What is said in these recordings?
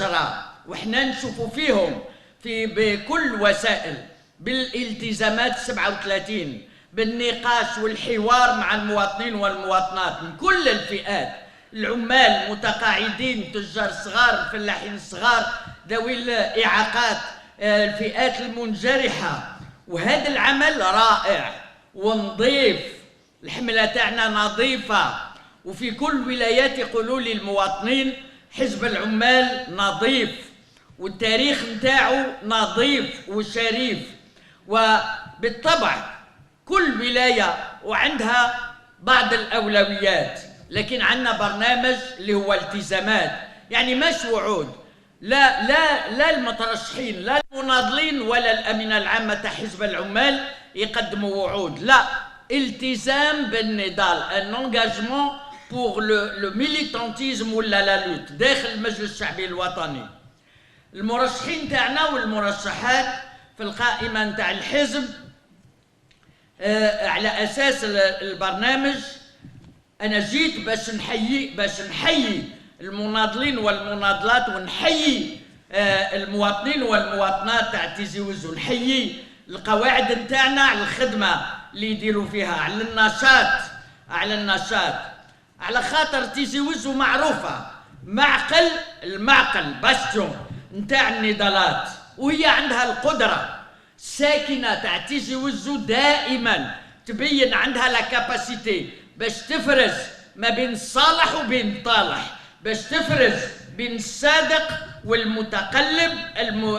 مباشرة، وإحنا نشوفوا فيهم بكل وسائل بالالتزامات 37، بالنقاش والحوار مع المواطنين والمواطنات من كل الفئات، العمال، متقاعدين، تجار صغار، الفلاحين الصغار، ذوي الإعاقات، الفئات المنجرحة. وهذا العمل رائع ونظيف، الحملة تاعنا نظيفة، وفي كل ولايات يقولوا لي المواطنين حزب العمال نظيف والتاريخ نتاعو نظيف وشريف. وبالطبع كل ولاية وعندها بعض الأولويات، لكن عندنا برنامج اللي هو التزامات، يعني مش وعود. لا المترشحين لا المناضلين ولا الأمينة العامة تاع حزب العمال يقدموا وعود، لا، التزام بالنضال، ان انجاجمون بور لو ميليتانتيزم ولا لا لوت داخل المجلس الشعبي الوطني. المرشحين تاعنا والمرشحات في القائمة نتاع الحزب على أساس البرنامج، أنا جيت باش نحيي المناضلين والمناضلات، ونحيي المواطنين والمواطنات تاع تيزي وزو، نحيي القواعد نتاعنا على الخدمة اللي يديروا فيها، على النشاط، على خاطر تيزي وزو معروفة المعقل باستيون نتاع النضالات، وهي عندها القدرة الساكنة تاع تيزي وزو دائما تبين عندها لا كاباسيتي باش تفرز ما بين الصالح وبين الطالح، باش تفرز بين الصادق والمتقلب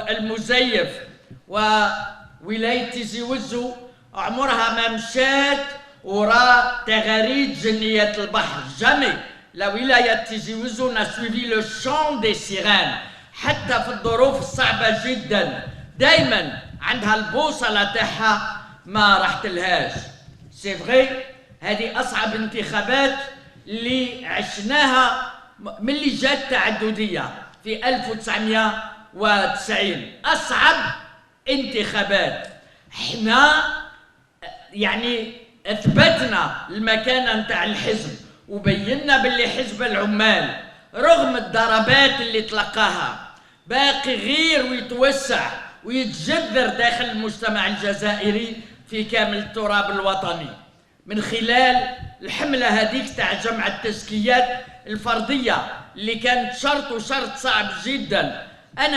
المزيف. وولاية تيزي وزو عمرها ما مشات وراء تغاريد جنية البحر، جامي لا ولاية تيزي وزو n'a suivi le chant des sirènes، حتى في الظروف الصعبة جدا دايما عندها البوصلة تاعها ما رحت لهاش. سي فغي هذه أصعب انتخابات اللي عشناها ملي جات التعددية في 1990، أصعب انتخابات. احنا يعني اثبتنا المكانة نتاع الحزب وبينا باللي حزب العمال رغم الضربات اللي تلقاها باقي غير ويتوسع ويتجذر داخل المجتمع الجزائري في كامل التراب الوطني من خلال الحملة هذيك تاع جمع التزكيات الفردية اللي كانت شرط صعب جدا. أنا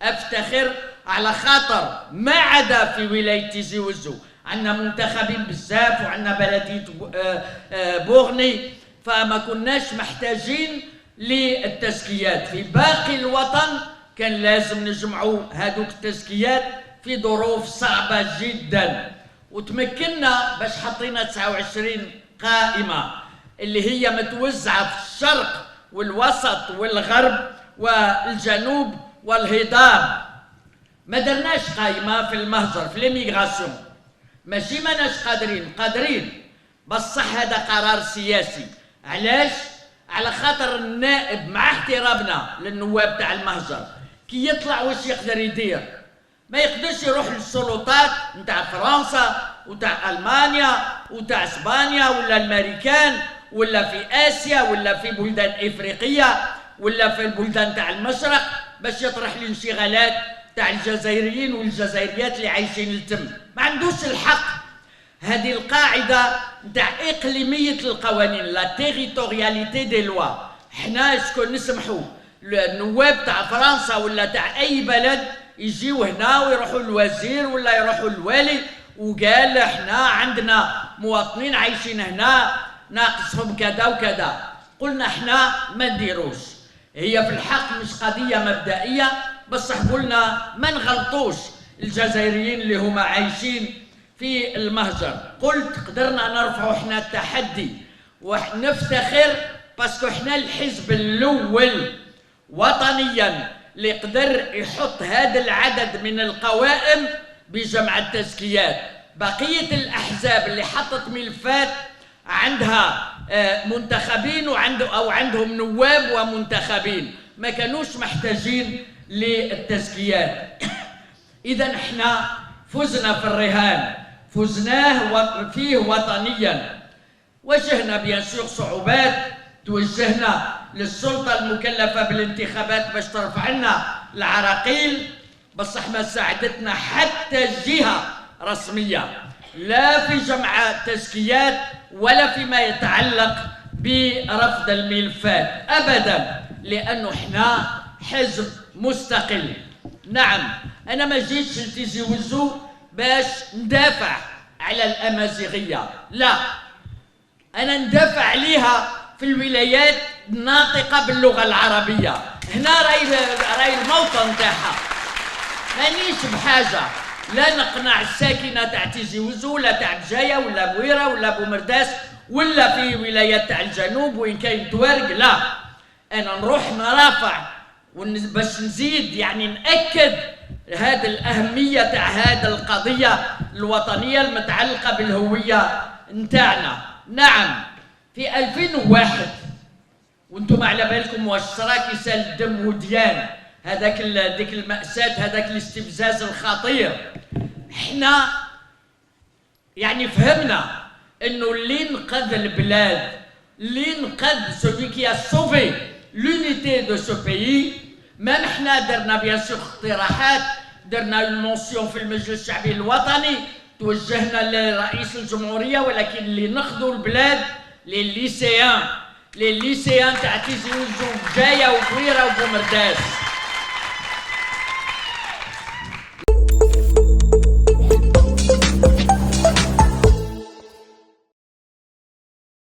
أفتخر على خاطر ما عدا في ولاية تيزي وزو عندنا منتخبين بزاف وعندنا بلدية بوغني، فما كناش محتاجين للتزكيات. في باقي الوطن كان لازم نجمعوا هذوك التزكيات في ظروف صعبة جدا، وتمكنا باش حطينا 29 قائمة اللي هي متوزعة في الشرق والوسط والغرب والجنوب والهضاب. ما درناش قائمة في المهجر في ليميغراسيون، ماشي ماناش قادرين، بصح هذا قرار سياسي. علاش؟ على خاطر النائب مع احترامنا للنواب تاع المهجر كي يطلع واش يقدر يدير؟ ما يقدرش يروح للسلطات نتاع فرنسا وتاع المانيا وتاع اسبانيا ولا الامريكان ولا في اسيا ولا في بلدان افريقيه ولا في البلدان تاع المشرق باش يطرح الانشغالات تاع الجزائريين والجزائريات اللي عايشين التم. ما عندوش الحق. هذه القاعده نتاع اقليميه القوانين، لا تيريتورياليتي دي لوا. حنا شكون نسمحوا النواب تاع فرنسا ولا تاع اي بلد يجيو هنا ويروحوا الوزير ولا يروحوا الوالي وقال احنا عندنا مواطنين عايشين هنا ناقصهم كذا وكذا. قلنا احنا ما نديروش. هي في الحق مش قضيه مبدئيه، بصح قلنا ما نغلطوش الجزائريين اللي هما عايشين في المهجر. قلت قدرنا نرفعوا احنا التحدي ونفتخر باسكو احنا الحزب الاول وطنيا اللي قدر يحط هذا العدد من القوائم بجمع التزكيات. بقيه الاحزاب اللي حطت ملفات عندها منتخبين او عندهم نواب ومنتخبين ما كانوش محتاجين للتزكيات. اذا احنا فزنا في الرهان، فزناه فيه وطنيا. واجهنا بيان سور صعوبات توجهنا للسلطة المكلفة بالانتخابات باش ترفع لنا العراقيل، بصح ما ساعدتنا حتى جهة رسمية، لا في جمع تزكيات ولا فيما يتعلق برفض الملفات أبدا، لأنه احنا حزب مستقل. نعم، أنا ما جيتش لتيزي وزو باش ندافع على الأمازيغية، لا، أنا ندافع عليها في الولايات الناطقة باللغة العربية. هنا راي الموطن تاعها، مانيش بحاجة لا نقنع الساكنة تاع تيزي وزو ولا تاع بجاية ولا بويرة ولا بومرداس ولا في ولايات تاع الجنوب وين كاين توارق، لا، أنا نروح نرافع باش نزيد يعني نأكد هذه الأهمية تاع هذه القضية الوطنية المتعلقة بالهوية نتاعنا. نعم، في 2001 وانتم على بالكم واش صرا كي سال الدم وديان ديك المأساة، هذاك الاستفزاز الخطير، احنا يعني فهمنا انه اللي نقذ البلاد، اللي نقذ سوفي كي سوفي لونيتي دو سو بيي، ما احنا درنا بيان سور اقتراحات، درنا المونسيون في المجلس الشعبي الوطني، توجهنا لرئيس الجمهورية، ولكن اللي نخذوا البلاد للليسيان تاع تيزي وزو جايه وكويره وبومرداس.